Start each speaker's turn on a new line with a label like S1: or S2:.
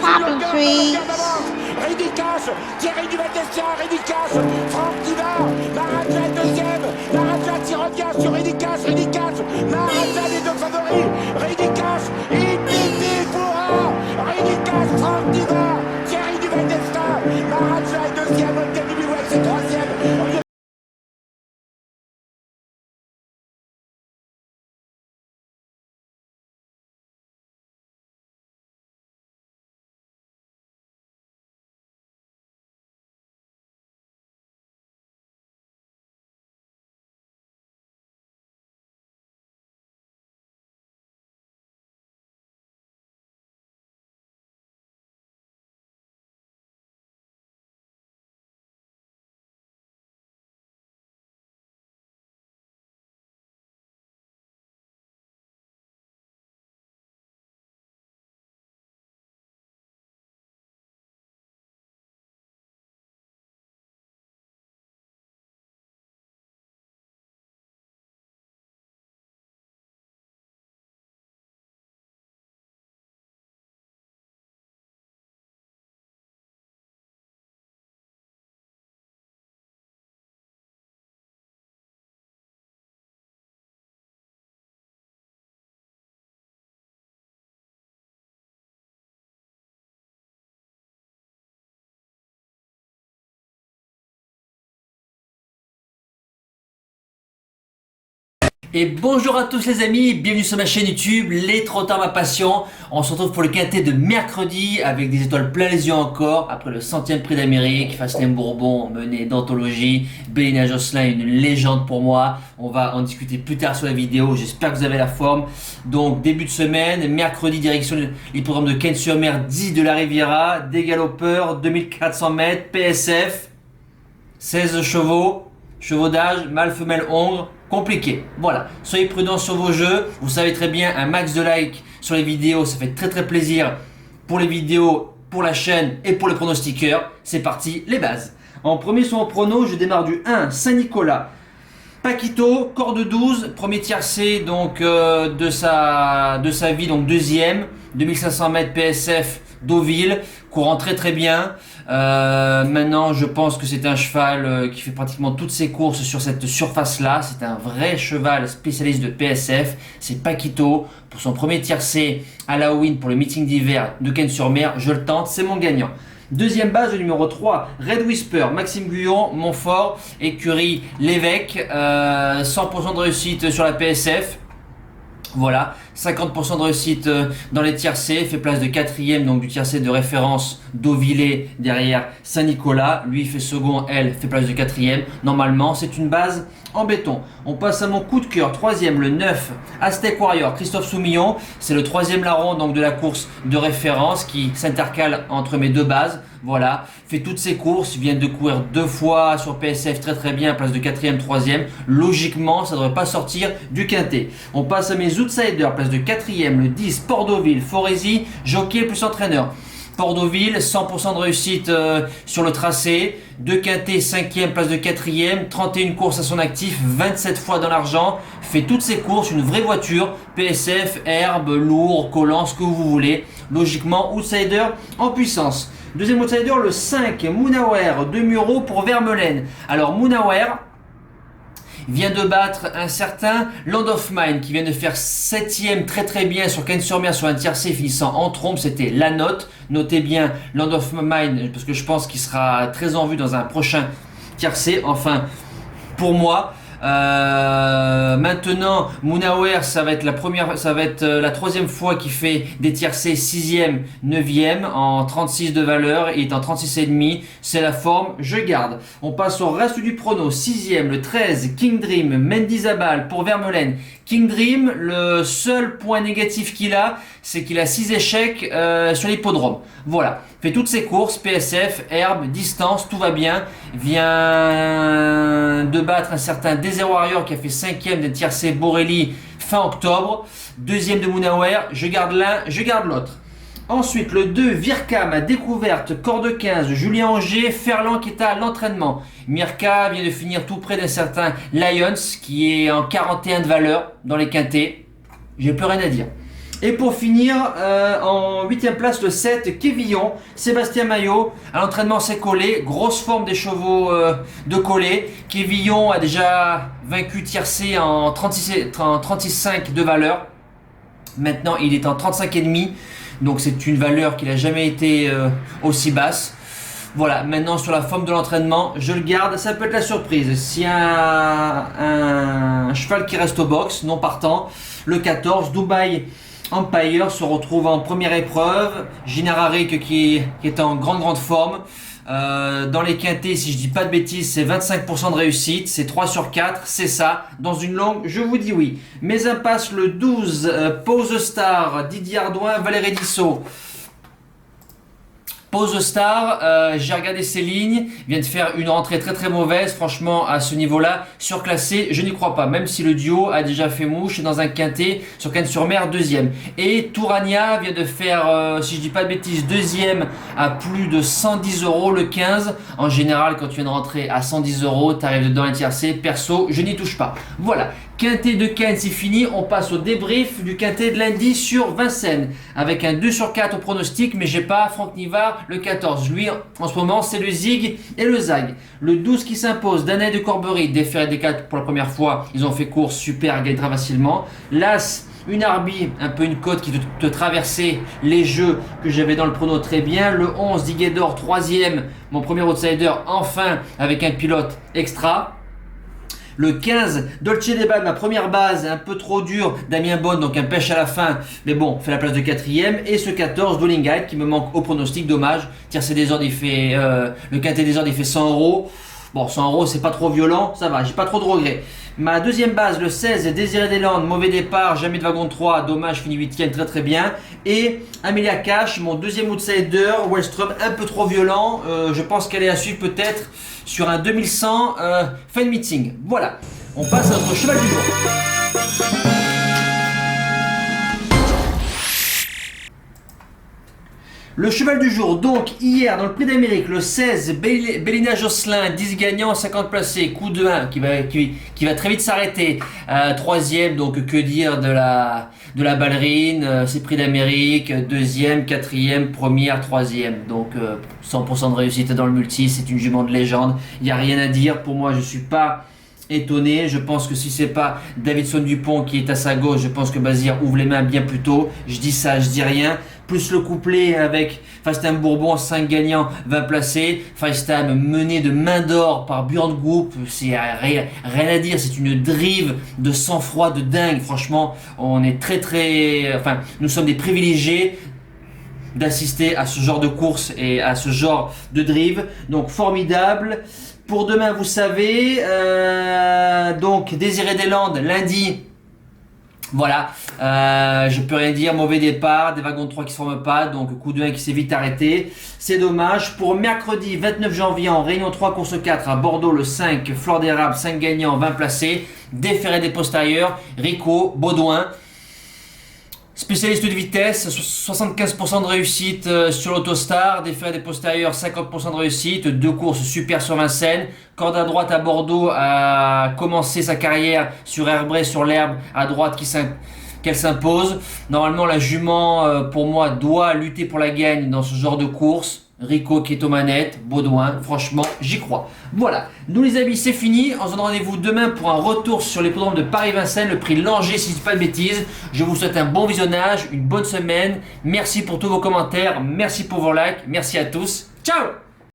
S1: Popping trees.
S2: Ridicache, Thierry du Val-d'Estia, Ridicache, Franck qui va, Maraja deuxième, Maraja qui revient sur Ridicache, Maraja les deux favoris, Ridicache, Ipiti Foura, Ridicache, Franck qui va, Thierry du Val-d'Estia, Maraja est deuxième, Octavie Bilouette c'est troisième.
S3: Et bonjour à tous les amis, bienvenue sur ma chaîne YouTube, les Trottards ma passion. On se retrouve pour le quintet de mercredi avec des étoiles plein les yeux encore. Après le 100e prix d'Amérique, Fastlane Bourbon, mené d'anthologie, Bélina Josselin, une légende pour moi. On va en discuter plus tard sur la vidéo, j'espère que vous avez la forme. Donc début de semaine, mercredi direction l'hippodrome de Cannes-sur-Mer, 10 de la Riviera, des galopeurs, 2400 mètres, PSF, 16 chevaux, chevaux d'âge, mâle, femelle, hongre. Compliqué. Voilà, soyez prudents sur vos jeux. Vous savez très bien, un max de likes sur les vidéos, ça fait très plaisir pour les vidéos, pour la chaîne et pour les pronostiqueurs. C'est parti, les bases. En premier sur mon prono, je démarre du 1, Saint-Nicolas. Paquito, corde 12, premier tiercé donc de sa vie, donc deuxième, 2500 mètres PSF, Deauville, courant très bien. Maintenant je pense que c'est un cheval qui fait pratiquement toutes ses courses sur cette surface là. C'est un vrai cheval spécialiste de PSF. C'est Paquito pour son premier tiercé à la win pour le meeting d'hiver de Cannes-sur-Mer. Je le tente, c'est mon gagnant. Deuxième base, le numéro 3, Red Whisper, Maxime Guyon, Montfort, écurie L'évêque, 100% de réussite sur la PSF. Voilà, 50% de réussite dans les tiercés, fait place de 4ème, donc du tiercé de référence Deauvillé derrière Saint-Nicolas. Lui fait second, elle fait place de 4ème. Normalement, c'est une base en béton. On passe à mon coup de cœur, 3ème, le 9, Aztec Warrior, Christophe Soumillon. C'est le 3ème larron donc de la course de référence qui s'intercale entre mes deux bases. Voilà, fait toutes ses courses, vient de courir 2 fois sur PSF très bien, place de 4ème, 3ème. Logiquement, ça ne devrait pas sortir du quintet. On passe à mes outsiders, place de 4ème, le 10, Port-Deauville, Forésie, jockey plus entraîneur. Port-Deauville, 100% de réussite sur le tracé. 2 quintets, 5ème, place de 4ème, 31 courses à son actif, 27 fois dans l'argent. Fait toutes ses courses, une vraie voiture. PSF, herbe, lourd, collant, ce que vous voulez. Logiquement, outsider en puissance. Deuxième outsider, le 5, Moonawer, 2 Muro pour Vermeulen. Alors Moonawer vient de battre un certain Land of Mine qui vient de faire 7ème très bien sur Cannes-sur-Mer sur un tiercé finissant en trompe. C'était la note. Notez bien Land of Mine parce que je pense qu'il sera très en vue dans un prochain tiercé. Enfin, pour moi. Maintenant, Moonawer, ça va être la 3ème fois qu'il fait des tiercés 6ème, 9ème en 36 de valeur. Il est en 36,5. C'est la forme, je garde. On passe au reste du prono. 6ème, le 13, King Dream, Mendizabal pour Vermeulen. King Dream, le seul point négatif qu'il a, c'est qu'il a 6 échecs sur l'hippodrome. Voilà, fait toutes ses courses, PSF, herbe, distance, tout va bien. Vient de battre un certain Desert Warrior qui a fait 5ème des tiercé Borelli fin octobre. 2ème de Moonawer, je garde l'un, je garde l'autre. Ensuite, le 2, Virkam, découverte, corde 15, Julien Auger, Ferland qui est à l'entraînement. Mirka vient de finir tout près d'un certain Lions qui est en 41 de valeur dans les quintets. j'ai plus rien à dire. Et pour finir, en 8ème place, le 7, Quévillon, Sébastien Maillot. À l'entraînement, c'est collé. Grosse forme des chevaux de collé. Quévillon a déjà vaincu Tiercé en 36,5 de valeur. Maintenant, il est en 35,5. Donc, c'est une valeur qui n'a jamais été aussi basse. Voilà, maintenant sur la forme de l'entraînement, je le garde, ça peut être la surprise. S'il y a un cheval qui reste au box, non partant, le 14, Dubai Empire se retrouve en première épreuve. Ginararik qui est en grande forme. Dans les quintés, si je dis pas de bêtises, c'est 25% de réussite, c'est 3 sur 4, c'est ça. Dans une longue, je vous dis oui. Mes impasses, le 12, Pose Star, Didier Ardouin, Valérie Dissot. Pose Star, j'ai regardé ses lignes, vient de faire une rentrée très mauvaise, franchement à ce niveau-là, surclassé, je n'y crois pas, même si le duo a déjà fait mouche dans un quintet sur Cannes-sur-Mer, deuxième. Et Tourania vient de faire, si je dis pas de bêtises, deuxième à plus de 110 €, le 15. En général, quand tu viens de rentrer à 110 €, tu arrives dedans les tiercés, perso, je n'y touche pas. Voilà. Quintet de Cannes, c'est fini. On passe au débrief du quintet de lundi sur Vincennes. Avec un 2 sur 4 au pronostic, mais j'ai pas Franck Nivard, le 14. Lui, en ce moment, c'est le Zig et le Zag. Le 12 qui s'impose, Danae de Corbery, déféré des 4 pour la première fois. Ils ont fait course super, gagne très facilement. L'As, une Arby, un peu une cote qui te traversait les jeux que j'avais dans le prono très bien. Le 11, Diguedor, 3ème, mon premier outsider, enfin, avec un pilote extra. Le 15, Dolce Debad, ma première base, un peu trop dur, Damien Bonne, donc un pêche à la fin, mais bon, fait la place de 4ème. Et ce 14, Dueling Guide, qui me manque au pronostic, dommage. Tiercé des ordres, il fait, le quintet des ordres, il fait 100 €. Bon, 100 € c'est pas trop violent, ça va, j'ai pas trop de regrets. Ma deuxième base, le 16, Désiré des Landes, mauvais départ, jamais de wagon 3, dommage, fini 8ème, très bien. Et Amelia Cash, mon deuxième outsider, Wellstrom, un peu trop violent, je pense qu'elle est à suivre peut-être sur un 2100 fin de meeting. Voilà, on passe à notre cheval du jour. Le cheval du jour, donc hier dans le Prix d'Amérique, le 16, Bélina Josselin, 10 gagnants, 50 placés, coup de 1 qui va très vite s'arrêter. 3ème, donc que dire de la ballerine, c'est Prix d'Amérique, 2ème, 4ème, première, 3ème. Donc 100% de réussite dans le multi, c'est une jument de légende. Il n'y a rien à dire, pour moi je suis pas étonné. Je pense que si c'est pas Davidson Dupont qui est à sa gauche, je pense que Bazir ouvre les mains bien plus tôt. Je dis ça, je dis rien. Plus le couplet avec Fastam Bourbon, 5 gagnants, 20 placés. Fastam mené de main d'or par Björn Group, c'est rien à dire, c'est une drive de sang-froid de dingue. Franchement, on est enfin, nous sommes des privilégiés d'assister à ce genre de course et à ce genre de drive. Donc formidable. Pour demain, vous savez, donc Désiré des Landes, lundi. Voilà, je peux rien dire, mauvais départ, des wagons de 3 qui se forment pas, donc coup de 1 qui s'est vite arrêté, c'est dommage. Pour mercredi 29 janvier en Réunion 3 course 4 à Bordeaux, le 5, Fleur d'érable, 5 gagnants, 20 placés, déféré des postérieurs, Rico, Baudouin. Spécialiste de vitesse, 75% de réussite sur l'Autostar, déféré des postérieurs, 50% de réussite, 2 courses super sur Vincennes. Corde à droite à Bordeaux a commencé sa carrière sur Herbré, sur l'herbe à droite qu'elle s'impose. Normalement la jument pour moi doit lutter pour la gagne dans ce genre de course. Rico qui est aux manettes, Baudouin, franchement j'y crois. Voilà, nous les amis c'est fini, on se donne rendez-vous demain pour un retour sur les programmes de Paris-Vincennes, le prix Langeais si je dis pas de bêtises. Je vous souhaite un bon visionnage, une bonne semaine, merci pour tous vos commentaires, merci pour vos likes, merci à tous, ciao.